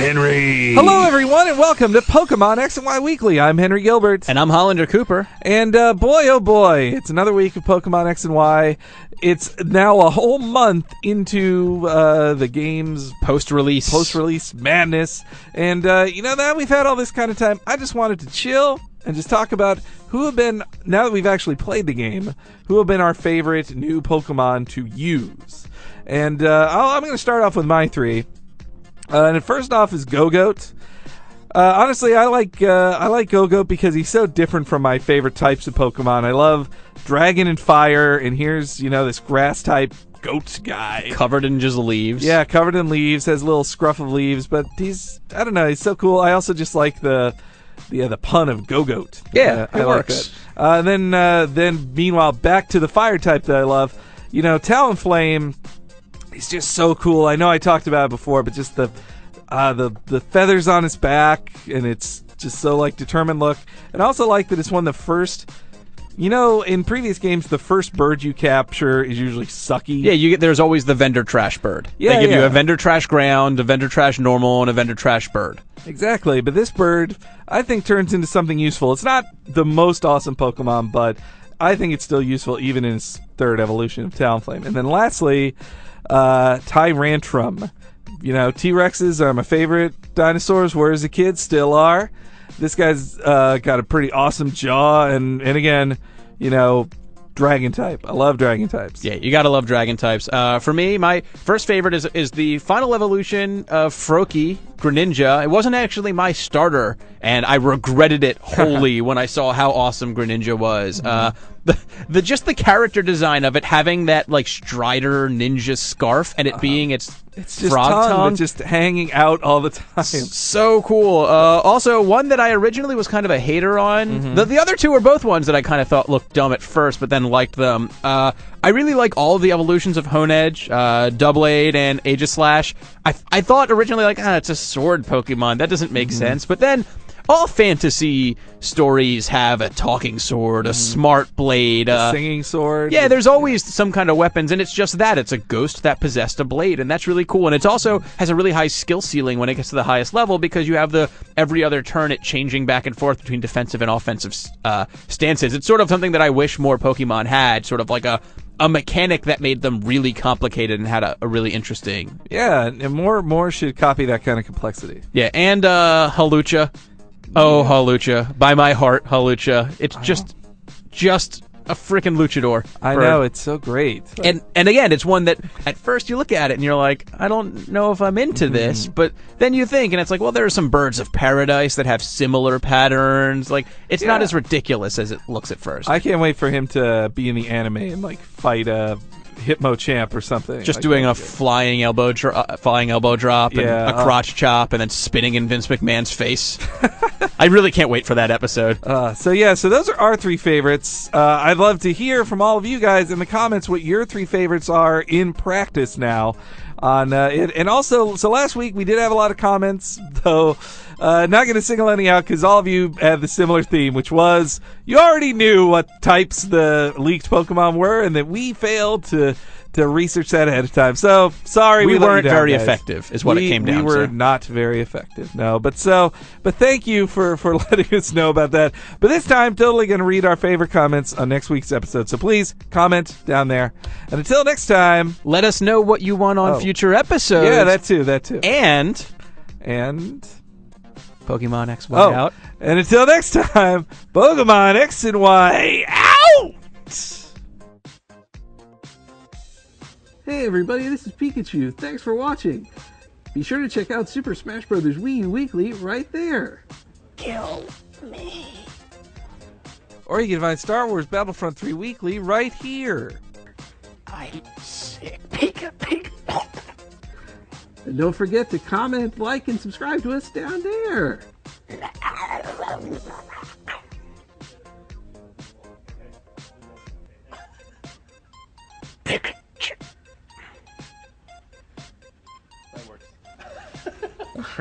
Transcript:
Henry. Hello, everyone, and welcome to Pokemon X and Y Weekly. I'm Henry Gilbert. And I'm Hollander Cooper. And boy, oh boy, it's another week of Pokemon X and Y. It's now a whole month into the game's post-release madness. And now we've had all this kind of time, I just wanted to chill and just talk about who have been, now that we've actually played the game, who have been our favorite new Pokemon to use. And I'm going to start off with my three. And first off is Go-Goat. Honestly, I like Go-Goat because he's so different from my favorite types of Pokemon. I love Dragon and Fire, and here's, this grass-type goat guy. Covered in just leaves. Yeah, covered in leaves, has a little scruff of leaves, but he's so cool. I also just like the pun of Go-Goat. Yeah, it Like works. that. Then meanwhile, back to the fire type that I love. Talonflame, he's just so cool. I know I talked about it before, but just the feathers on his back, and it's just so determined look. And I also like that it's one of the first. In previous games, the first bird you capture is usually sucky. Yeah, there's always the vendor trash bird. Yeah, they give you a vendor trash ground, a vendor trash normal, and a vendor trash bird. Exactly, but this bird, I think, turns into something useful. It's not the most awesome Pokemon, but I think it's still useful even in its third evolution of Talonflame. And then lastly, Tyrantrum. T-Rexes are my favorite dinosaurs, were as a kid, still are. This guy's got a pretty awesome jaw, and again, dragon type. I love dragon types. Yeah, you gotta love dragon types. For me, my first favorite is the final evolution of Froakie, Greninja. It wasn't actually my starter, and I regretted it wholly when I saw how awesome Greninja was. Just the character design of it, having that Strider ninja scarf, and it being its just frog tongue, just hanging out all the time. So cool. Also, one that I originally was kind of a hater on. The other two were both ones that I kind of thought looked dumb at first, but then liked them. I really like all of the evolutions of Honedge, Doublade, and Aegislash. I thought originally it's a sword Pokemon. That doesn't make sense. But then all fantasy stories have a talking sword, a smart blade, a singing sword. Yeah, there's always some kind of weapons, and it's just that. It's a ghost that possessed a blade, and that's really cool. And it also has a really high skill ceiling when it gets to the highest level, because you have every other turn it changing back and forth between defensive and offensive stances. It's sort of something that I wish more Pokemon had, sort of like a mechanic that made them really complicated and had a really interesting... Yeah, and more should copy that kind of complexity. Yeah, and Hawlucha. Oh, Hawlucha. By my heart, Hawlucha. It's just a freaking luchador. I know, it's so great. And again, it's one that at first you look at it and you're like, I don't know if I'm into this, but then you think, and it's like, well, there are some birds of paradise that have similar patterns. It's not as ridiculous as it looks at first. I can't wait for him to be in the anime and paght a Hitmonchamp or something. Just doing a flying elbow drop and a crotch chop and then spinning in Vince McMahon's face. I really can't wait for that episode. So those are our three favorites. I'd love to hear from all of you guys in the comments what your three favorites are in practice now on it. And also, so last week we did have a lot of comments, though not going to single any out because all of you had the similar theme, which was you already knew what types the leaked Pokemon were, and that we failed to research that ahead of time. So sorry, we weren't down, very guys. effective, is what it came down to. We were not very effective, no. But thank you for letting us know about that. But this time, totally going to read our favorite comments on next week's episode. So please comment down there. And until next time, let us know what you want on future episodes. Yeah, that too. And Pokemon X, Y out. And until next time, Pokemon X and Y out! Hey everybody, this is Pikachu. Thanks for watching. Be sure to check out Super Smash Bros. Wii U Weekly right there. Kill me. Or you can find Star Wars Battlefront 3 Weekly right here. I'm sick. Pika. And don't forget to comment, like, and subscribe to us down there.